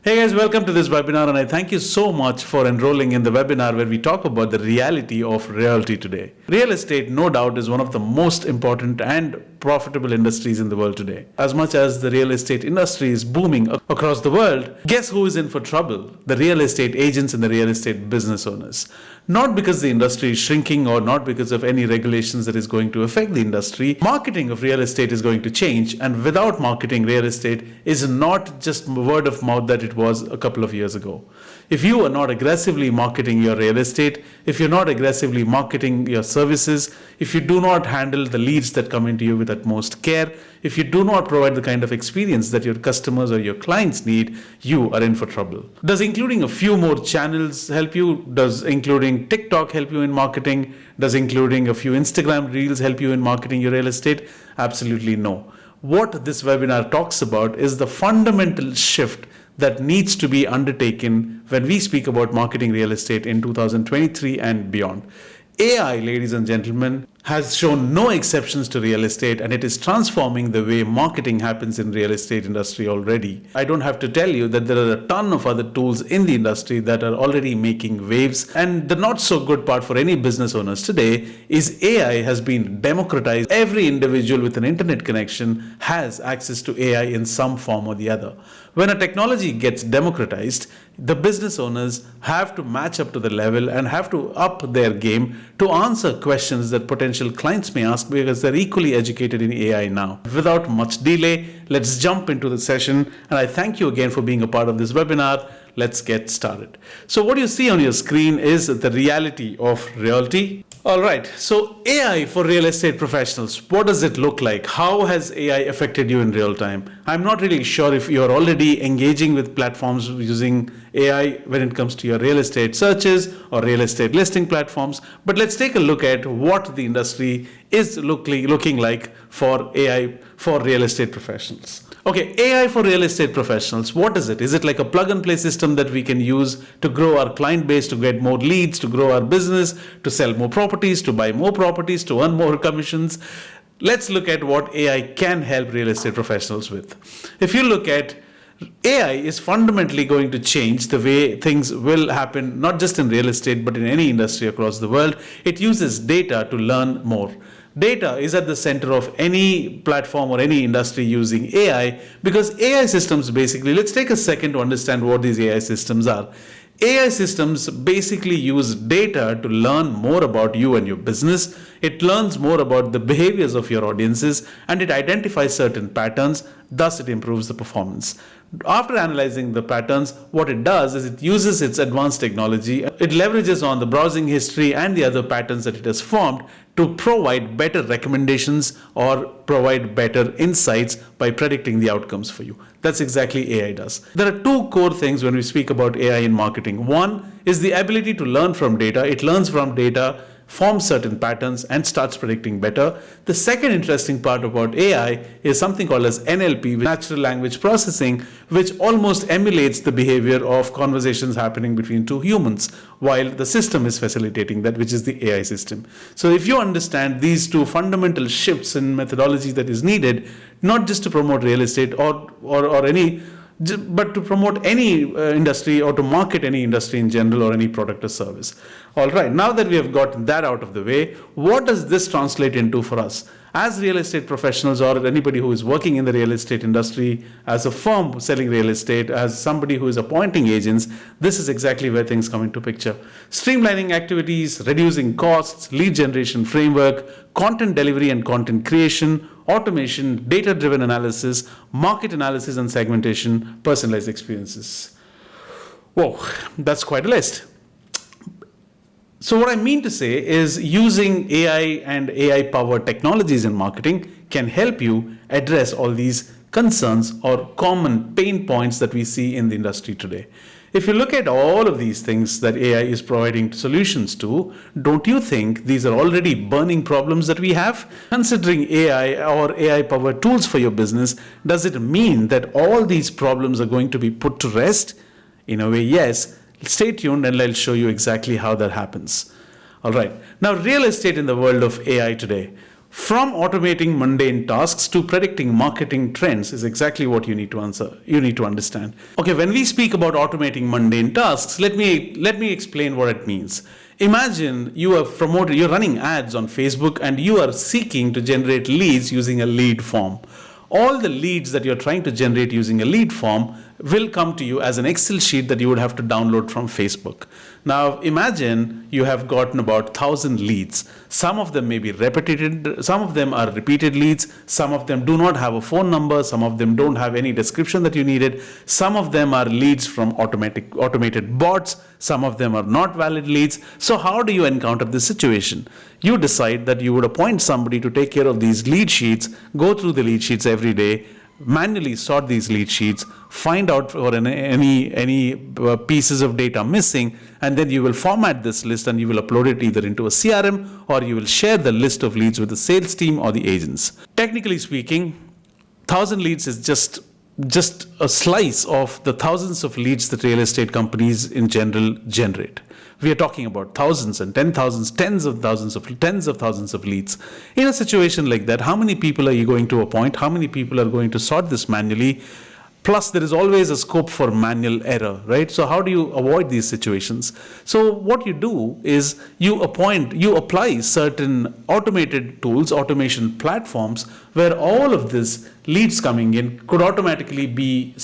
Hey guys, welcome to this webinar, and I thank you so much for enrolling in the webinar where we talk about the reality of reality today. Real estate, no doubt, is one of the most important and profitable industries in the world today. As much as the real estate industry is booming across the world, guess who is in for trouble? The real estate agents and the real estate business owners. Not because the industry is shrinking or not because of any regulations that is going to affect the industry. Marketing of real estate is going to change, and without marketing, real estate is not just word of mouth that it was a couple of years ago. If you are not aggressively marketing your real estate, if you're not aggressively marketing your services, if you do not handle the leads that come into you with utmost care, if you do not provide the kind of experience that your customers or your clients need, you are in for trouble. Does including a few more channels help you? Does including TikTok help you in marketing? Does including a few Instagram reels help you in marketing your real estate? Absolutely no. What this webinar talks about is the fundamental shift that needs to be undertaken when we speak about marketing real estate in 2023 and beyond. AI, ladies and gentlemen, has shown no exceptions to real estate, and it is transforming the way marketing happens in real estate industry already. I don't have to tell you that there are a ton of other tools in the industry that are already making waves, and the not so good part for any business owners today is AI has been democratized. Every individual with an internet connection has access to AI in some form or the other. When a technology gets democratized, the business owners have to match up to the level and have to up their game to answer questions that potential clients may ask because they're equally educated in AI now. Without much delay, let's jump into the session, and I thank you again for being a part of this webinar. Let's get started. So what you see on your screen is the reality of reality. All right, so AI for real estate professionals, what does it look like? How has AI affected you in real time? I'm not really sure if you're already engaging with platforms using AI when it comes to your real estate searches or real estate listing platforms, but let's take a look at what the industry is looking like for AI for real estate professionals. Okay, AI for real estate professionals, what is it? Is it like a plug and play system that we can use to grow our client base, to get more leads, to grow our business, to sell more properties, to buy more properties, to earn more commissions? Let's look at what AI can help real estate professionals with. If you look at AI is fundamentally going to change the way things will happen, not just in real estate, but in any industry across the world. It uses data to learn more. Data is at the center of any platform or any industry using AI, because AI systems basically, let's take a second to understand what these AI systems are. AI systems basically use data to learn more about you and your business. It learns more about the behaviors of your audiences, and it identifies certain patterns, thus it improves the performance. After analyzing the patterns, what it does is it uses its advanced technology. It leverages on the browsing history and the other patterns that it has formed to provide better recommendations or provide better insights by predicting the outcomes for you. That's exactly AI does. There are two core things when we speak about AI in marketing. One is the ability to learn from data. It learns from data, forms certain patterns, and starts predicting better. The second interesting part about AI is something called as NLP, natural language processing, which almost emulates the behavior of conversations happening between two humans, while the system is facilitating that, which is the AI system. So if you understand these two fundamental shifts in methodology that is needed, not just to promote real estate or any, but to promote any industry or to market any industry in general or any product or service. All right, now that we have got that out of the way, what does this translate into for us? As real estate professionals or anybody who is working in the real estate industry, as a firm selling real estate, as somebody who is appointing agents, this is exactly where things come into picture. Streamlining activities, reducing costs, lead generation framework, content delivery and content creation, automation, data-driven analysis, market analysis and segmentation, personalized experiences. Whoa, that's quite a list. So what I mean to say is using AI and AI-powered technologies in marketing can help you address all these concerns or common pain points that we see in the industry today. If you look at all of these things that AI is providing solutions to, don't you think these are already burning problems that we have? Considering AI or AI-powered tools for your business, does it mean that all these problems are going to be put to rest? In a way, yes. Stay tuned and I'll show you exactly how that happens. All right. Now, real estate in the world of AI today. From automating mundane tasks to predicting marketing trends is exactly what you need to answer. You need to understand. Okay, when we speak about automating mundane tasks, let me explain what it means. Imagine you are you're running ads on Facebook and you are seeking to generate leads using a lead form. All the leads that you're trying to generate using a lead form will come to you as an Excel sheet that you would have to download from Facebook. Now imagine you have gotten about 1,000 leads. Some of them may be repeated, some of them are repeated leads, some of them do not have a phone number, some of them don't have any description that you needed, some of them are leads from automated bots, some of them are not valid leads. So how do you encounter this situation? You decide that you would appoint somebody to take care of these lead sheets, go through the lead sheets every day, manually sort these lead sheets, find out for any pieces of data missing, and then you will format this list and you will upload it either into a CRM or you will share the list of leads with the sales team or the agents. Technically speaking, 1,000 leads is just a slice of the thousands of leads that real estate companies in general generate. We are talking about thousands and 10,000s, tens of thousands of leads. In a situation like that, how many people are you going to appoint? How many people are going to sort this manually? Plus, there is always a scope for manual error, right? So how do you avoid these situations? So what you do is you apply certain automated tools, automation platforms, where all of this leads coming in could automatically be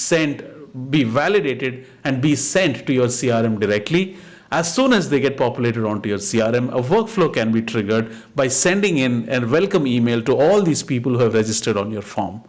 validated and be sent to your CRM directly. As soon as they get populated onto your CRM, a workflow can be triggered by sending in a welcome email to all these people who have registered on your form.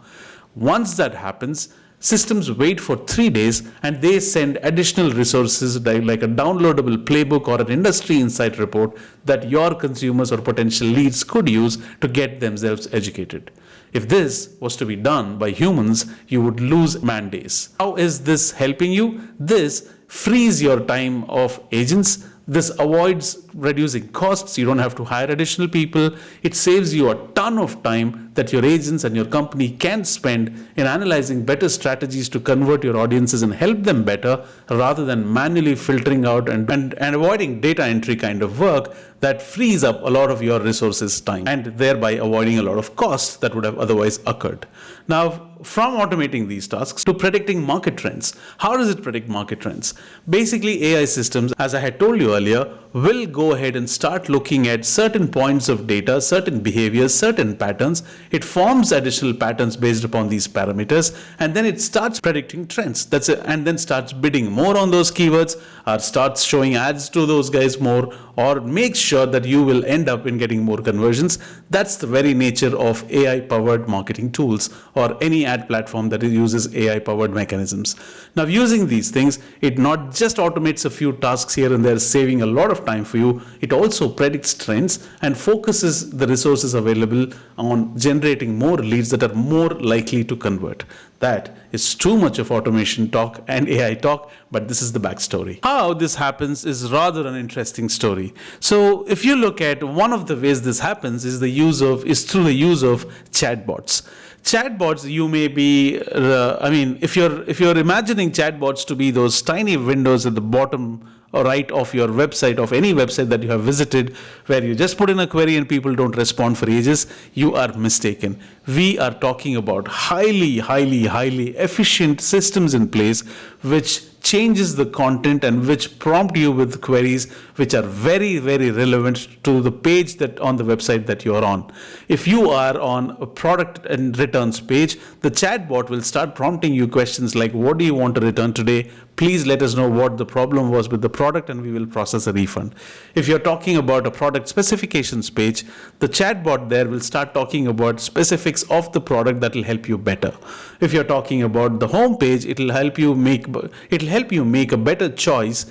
Once that happens, systems wait for 3 days and they send additional resources like a downloadable playbook or an industry insight report that your consumers or potential leads could use to get themselves educated. If this was to be done by humans, you would lose man days. How is this helping you? This frees your time of agents. This avoids reducing costs. You don't have to hire additional people. It saves you a ton of time that your agents and your company can spend in analyzing better strategies to convert your audiences and help them better, rather than manually filtering out and avoiding data entry kind of work that frees up a lot of your resources time and thereby avoiding a lot of costs that would have otherwise occurred. Now, from automating these tasks to predicting market trends. How does it predict market trends? Basically, AI systems, as I had told you earlier, will go ahead and start looking at certain points of data, certain behaviors, certain patterns. It forms additional patterns based upon these parameters, and then it starts predicting trends. That's it, and then starts bidding more on those keywords, or starts showing ads to those guys more, or makes sure that you will end up in getting more conversions. That's the very nature of AI-powered marketing tools or any ad platform that uses AI-powered mechanisms. Now, using these things, it not just automates a few tasks here and there, saving a lot of time for you. It also predicts trends and focuses the resources available on generating more leads that are more likely to convert. That is too much of automation talk and AI talk, but this is the backstory. How this happens is rather an interesting story. So if you look at one of the ways this happens is through the use of chatbots. Chatbots, you may be, if you're imagining chatbots to be those tiny windows at the bottom right of your website, of any website that you have visited, where you just put in a query and people don't respond for ages, you are mistaken. We are talking about highly efficient systems in place which changes the content and which prompt you with queries which are very relevant to the page that on the website that you are on. If you are on a product and returns page, the chatbot will start prompting you questions like, what do you want to return today? Please let us know what the problem was with the product and we will process a refund. If you're talking about a product specifications page, the chatbot there will start talking about specifics of the product that will help you better. If you're talking about the home page, it'll help you make a better choice,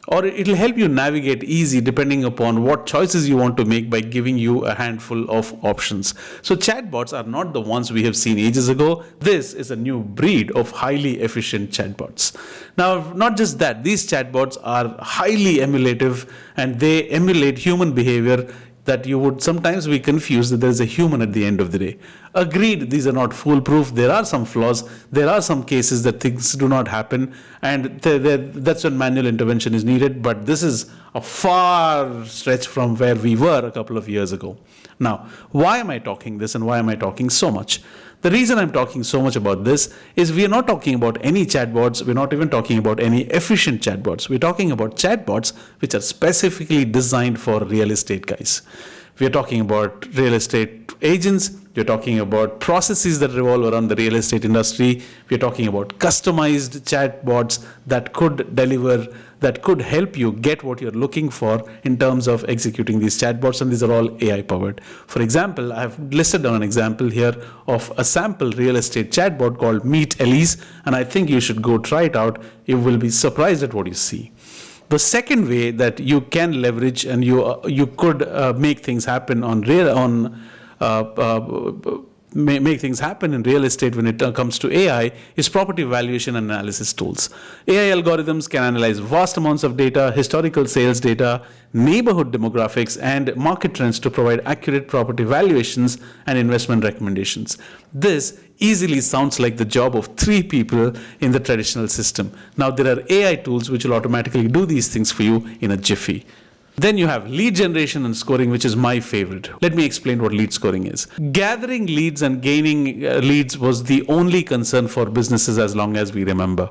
or it'll help you navigate easy depending upon what choices you want to make by giving you a handful of options. So chatbots are not the ones we have seen ages ago. This is a new breed of highly efficient chatbots. Now, not just that, these chatbots are highly emulative and they emulate human behavior that you would sometimes be confused that there's a human at the end of the day. Agreed, these are not foolproof. There are some flaws. There are some cases that things do not happen, and that's when manual intervention is needed. But this is a far stretch from where we were a couple of years ago. Now, why am I talking this and why am I talking so much? The reason I'm talking so much about this is we are not talking about any chatbots. We're not even talking about any efficient chatbots. We're talking about chatbots which are specifically designed for real estate guys. We're talking about real estate agents. We're talking about processes that revolve around the real estate industry. We're talking about customized chatbots that could deliver, that could help you get what you're looking for in terms of executing these chatbots, and these are all AI powered. For example, I've listed down an example here of a sample real estate chatbot called Meet Elise, and I think you should go try it out. You will be surprised at what you see. The second way that you can leverage and you could make things happen make things happen in real estate when it comes to AI is property valuation and analysis tools. AI algorithms can analyze vast amounts of data, historical sales data, neighborhood demographics, and market trends to provide accurate property valuations and investment recommendations. This easily sounds like the job of 3 people in the traditional system. Now, there are AI tools which will automatically do these things for you in a jiffy. Then you have lead generation and scoring, which is my favorite. Let me explain what lead scoring is. Gathering leads and gaining leads was the only concern for businesses as long as we remember.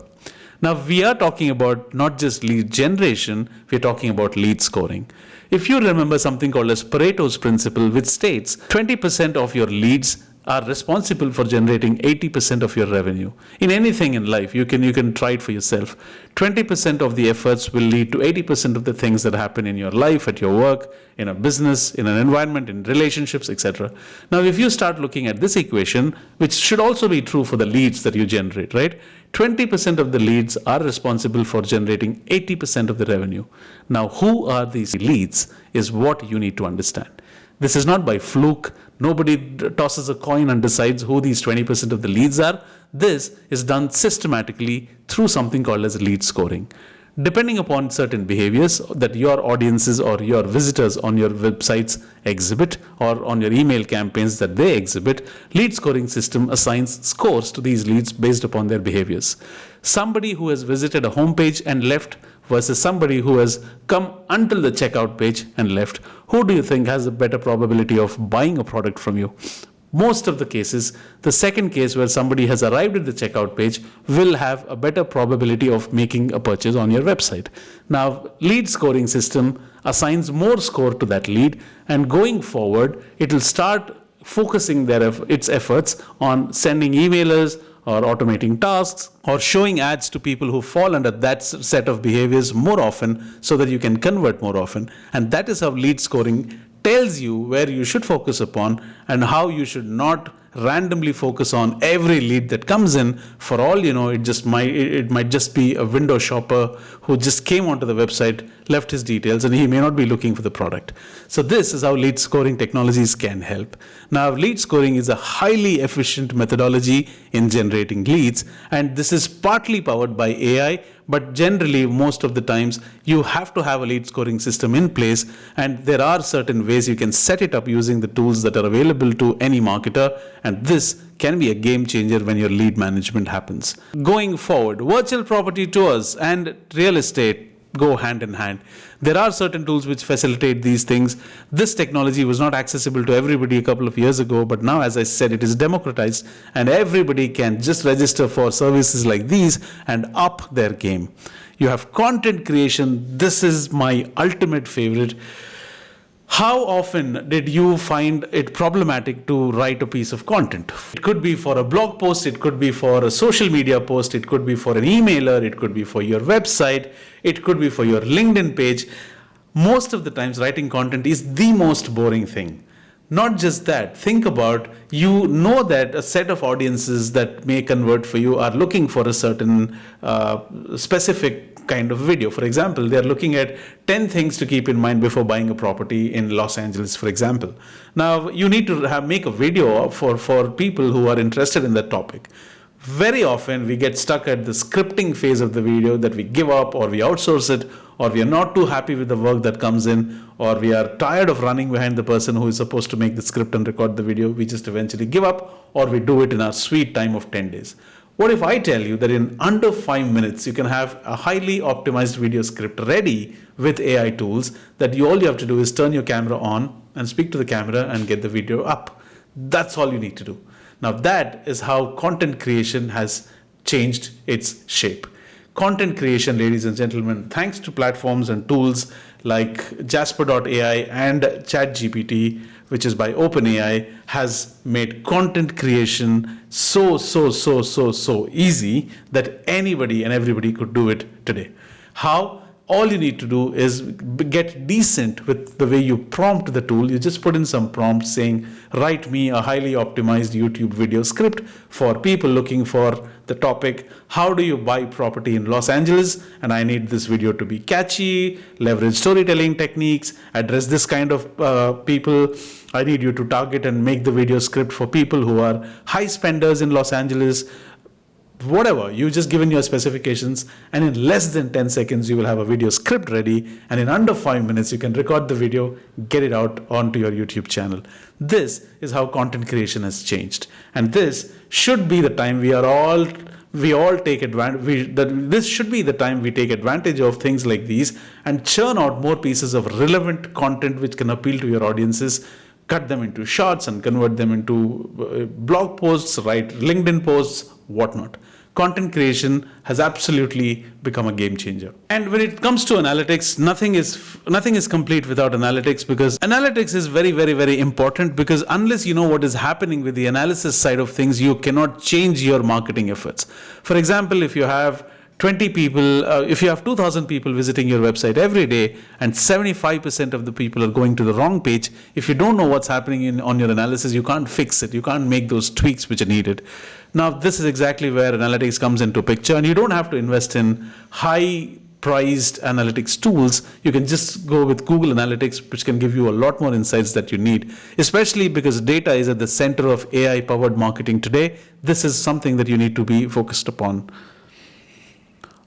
Now we are talking about not just lead generation, we're talking about lead scoring. If you remember something called as Pareto's principle, which states 20% of your leads are responsible for generating 80% of your revenue. In anything in life, you can try it for yourself. 20% of the efforts will lead to 80% of the things that happen in your life, at your work, in a business, in an environment, in relationships, etc. Now, if you start looking at this equation, which should also be true for the leads that you generate, right? 20% of the leads are responsible for generating 80% of the revenue. Now, who are these leads is what you need to understand. This is not by fluke. Nobody tosses a coin and decides who these 20% of the leads are. This is done systematically through something called as lead scoring. Depending upon certain behaviors that your audiences or your visitors on your websites exhibit or on your email campaigns that they exhibit, lead scoring system assigns scores to these leads based upon their behaviors. Somebody who has visited a homepage and left versus somebody who has come until the checkout page and left, who do you think has a better probability of buying a product from you? Most of the cases, the second case where somebody has arrived at the checkout page will have a better probability of making a purchase on your website. Now, lead scoring system assigns more score to that lead, and going forward, it will start focusing its efforts on sending emailers or automating tasks or showing ads to people who fall under that set of behaviors more often so that you can convert more often. And that is how lead scoring tells you where you should focus upon and how you should not randomly focus on every lead that comes in. For all you know, it might just be a window shopper who just came onto the website, left his details, and he may not be looking for the product. So this is how lead scoring technologies can help. Now, lead scoring is a highly efficient methodology in generating leads, and this is partly powered by AI, but generally most of the times you have to have a lead scoring system in place, and there are certain ways you can set it up using the tools that are available to any marketer, and this can be a game changer when your lead management happens. Going forward, virtual property tours and real estate go hand in hand. There are certain tools which facilitate these things. This technology was not accessible to everybody a couple of years ago, but now, as I said, it is democratized and everybody can just register for services like these and up their game. You have content creation. This is my ultimate favorite. How often did you find it problematic to write a piece of content? It could be for a blog post, it could be for a social media post, it could be for an emailer, it could be for your website, it could be for your LinkedIn page. Most of the times, writing content is the most boring thing. Not just that, think about, you know that a set of audiences that may convert for you are looking for a certain specific kind of video. For example, they're looking at 10 things to keep in mind before buying a property in Los Angeles, for example. Now, you need to make a video for people who are interested in that topic. Very often we get stuck at the scripting phase of the video, that we give up or we outsource it, or we are not too happy with the work that comes in, or we are tired of running behind the person who is supposed to make the script and record the video. We just eventually give up, or we do it in our sweet time of 10 days. What if I tell you that in under 5 minutes you can have a highly optimized video script ready with AI tools, that all you have to do is turn your camera on and speak to the camera and get the video up. That's all you need to do. Now that is how content creation has changed its shape. Content creation, ladies and gentlemen, thanks to platforms and tools like Jasper.ai and ChatGPT, which is by OpenAI, has made content creation so easy that anybody and everybody could do it today. How? All you need to do is get decent with the way you prompt the tool. You just put in some prompts saying, write me a highly optimized YouTube video script for people looking for the topic, how do you buy property in Los Angeles? And I need this video to be catchy, leverage storytelling techniques, address this kind of people. I need you to target and make the video script for people who are high spenders in Los Angeles. Whatever, you just given your specifications, and in less than 10 seconds you will have a video script ready, and in under 5 minutes you can record the video, get it out onto your YouTube channel. This is how content creation has changed, and this should be the time we all take advantage. This should be the time we take advantage of things like these and churn out more pieces of relevant content which can appeal to your audiences. Cut them into shorts and convert them into blog posts, write LinkedIn posts, whatnot. Content creation has absolutely become a game changer. And when it comes to analytics, nothing is complete without analytics, because analytics is very important, because unless you know what is happening with the analysis side of things, you cannot change your marketing efforts. For example, if you have 20 people, if you have 2,000 people visiting your website every day and 75% of the people are going to the wrong page, if you don't know what's happening on your analysis, you can't fix it. You can't make those tweaks which are needed. Now, this is exactly where analytics comes into picture, and you don't have to invest in high-priced analytics tools. You can just go with Google Analytics, which can give you a lot more insights that you need, especially because data is at the center of AI-powered marketing today. This is something that you need to be focused upon.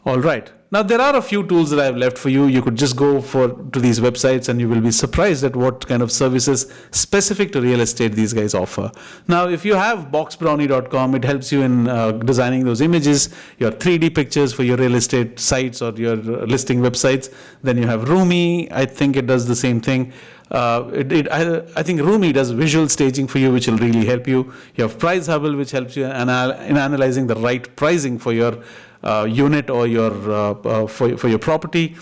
All right. Now, there are a few tools that I have left for you. You could just go to these websites and you will be surprised at what kind of services specific to real estate these guys offer. Now, if you have boxbrownie.com, it helps you in designing those images, your 3D pictures for your real estate sites or your listing websites. Then you have Roomy. I think it does the same thing. I think Roomy does visual staging for you, which will really help you. You have Price Hubble, which helps you in analyzing the right pricing for your unit or your for your property,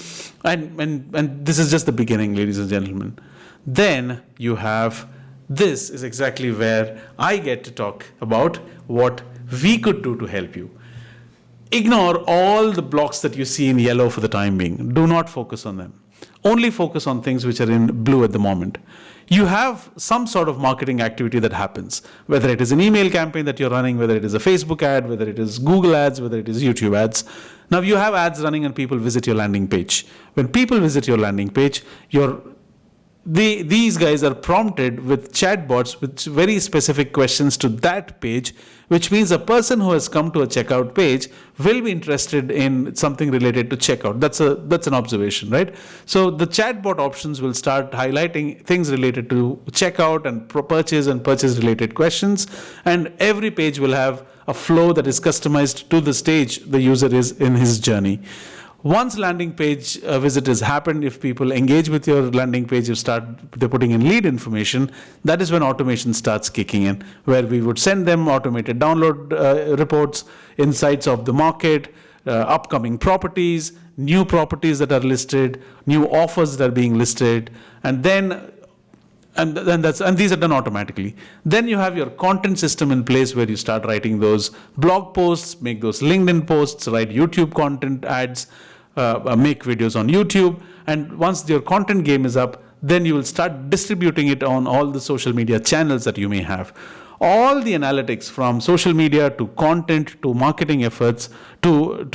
and this is just the beginning, ladies and gentlemen. Then you have, this is exactly where I get to talk about what we could do to help you. Ignore all the blocks that you see in yellow for the time being. Do not focus on them. Only focus on things which are in blue at the moment. You have some sort of marketing activity that happens, whether it is an email campaign that you're running, whether it is a Facebook ad, whether it is Google ads, whether it is YouTube ads. Now, you have ads running and people visit your landing page. When people visit your landing page, these guys are prompted with chatbots with very specific questions to that page, which means a person who has come to a checkout page will be interested in something related to checkout. That's an observation, right? So the chatbot options will start highlighting things related to checkout and purchase and purchase related questions, and every page will have a flow that is customized to the stage the user is in his journey. Once landing page visit has happened, if people engage with your landing page, they're putting in lead information, that is when automation starts kicking in, where we would send them automated download reports, insights of the market, upcoming properties, new properties that are listed, new offers that are being listed, and these are done automatically. Then you have your content system in place where you start writing those blog posts, make those LinkedIn posts, write YouTube content ads, make videos on YouTube. And once your content game is up, then you will start distributing it on all the social media channels that you may have. All the analytics from social media to content to marketing efforts to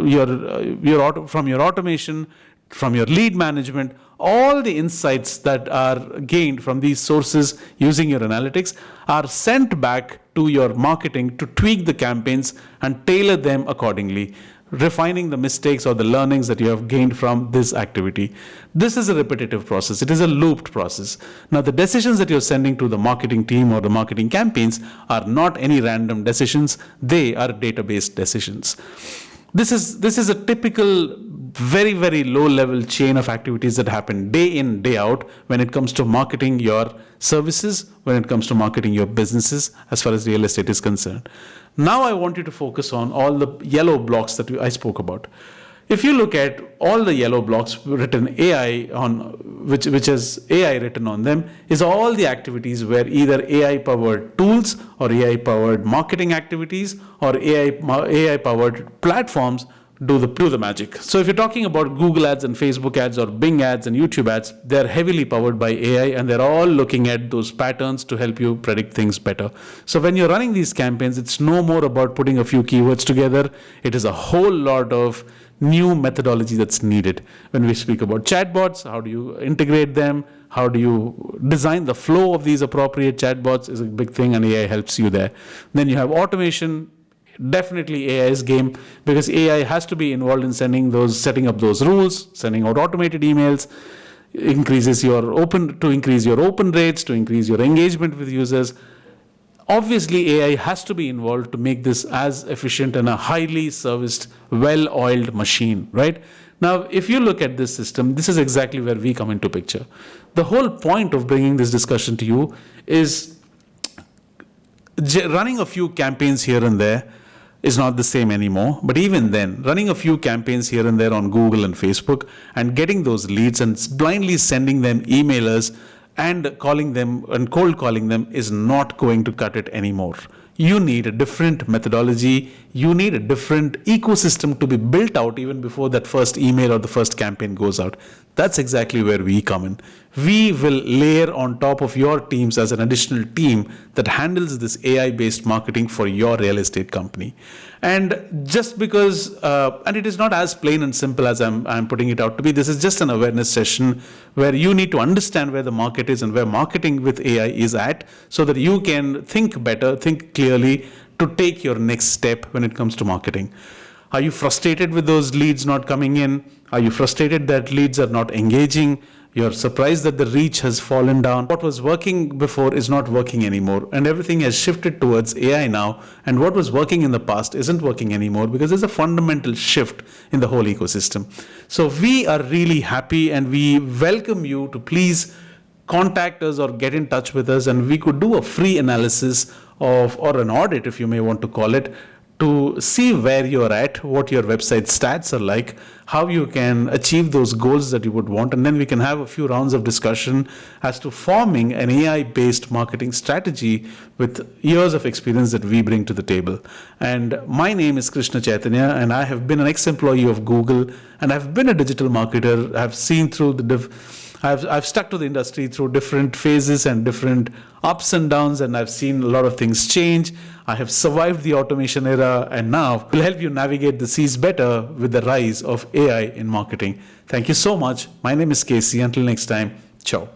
your automation, from your lead management, all the insights that are gained from these sources using your analytics are sent back to your marketing to tweak the campaigns and tailor them accordingly, refining the mistakes or the learnings that you have gained from this activity. This is a repetitive process. It is a looped process. Now, the decisions that you're sending to the marketing team or the marketing campaigns are not any random decisions. They are database decisions. This is a typical very, very low level chain of activities that happen day in, day out when it comes to marketing your services, when it comes to marketing your businesses, as far as real estate is concerned. Now I want you to focus on all the yellow blocks that I spoke about. If you look at all the yellow blocks written AI on, which is AI written on them, is all the activities where either AI powered tools or AI powered marketing activities or AI powered platforms do the magic. So if you're talking about Google ads and Facebook ads or Bing ads and YouTube ads, they're heavily powered by AI and they're all looking at those patterns to help you predict things better. So when you're running these campaigns, it's no more about putting a few keywords together. It is a whole lot of new methodology that's needed. When we speak about chatbots, how do you integrate them? How do you design the flow of these appropriate chatbots is a big thing, and AI helps you there. Then you have automation. Definitely AI's game, because AI has to be involved in setting up those rules, sending out automated emails, to increase your open rates, to increase your engagement with users. Obviously, AI has to be involved to make this as efficient and a highly serviced, well-oiled machine, right? Now, if you look at this system, this is exactly where we come into picture. The whole point of bringing this discussion to you is running a few campaigns here and there is not the same anymore. But even then, running a few campaigns here and there on Google and Facebook and getting those leads and blindly sending them emailers and calling them and cold calling them is not going to cut it anymore. You need a different methodology. You need a different ecosystem to be built out even before that first email or the first campaign goes out. That's exactly where we come in. We will layer on top of your teams as an additional team that handles this AI-based marketing for your real estate company. And just because, and it is not as plain and simple as I'm putting it out to be, this is just an awareness session where you need to understand where the market is and where marketing with AI is at, so that you can think better, think clearly to take your next step when it comes to marketing. Are you frustrated with those leads not coming in? Are you frustrated that leads are not engaging? You're surprised that the reach has fallen down. What was working before is not working anymore, and everything has shifted towards AI now, and what was working in the past isn't working anymore because there's a fundamental shift in the whole ecosystem. So we are really happy and we welcome you to please contact us or get in touch with us, and we could do a free analysis or an audit, if you may want to call it, to see where you're at, what your website stats are like, how you can achieve those goals that you would want, and then we can have a few rounds of discussion as to forming an AI-based marketing strategy with years of experience that we bring to the table. And my name is Krishna Chaitanya, and I have been an ex-employee of Google, and I've been a digital marketer. I've seen through I've stuck to the industry through different phases and different ups and downs, and I've seen a lot of things change. I have survived the automation era, and now will help you navigate the seas better with the rise of AI in marketing. Thank you so much. My name is Casey. Until next time, ciao.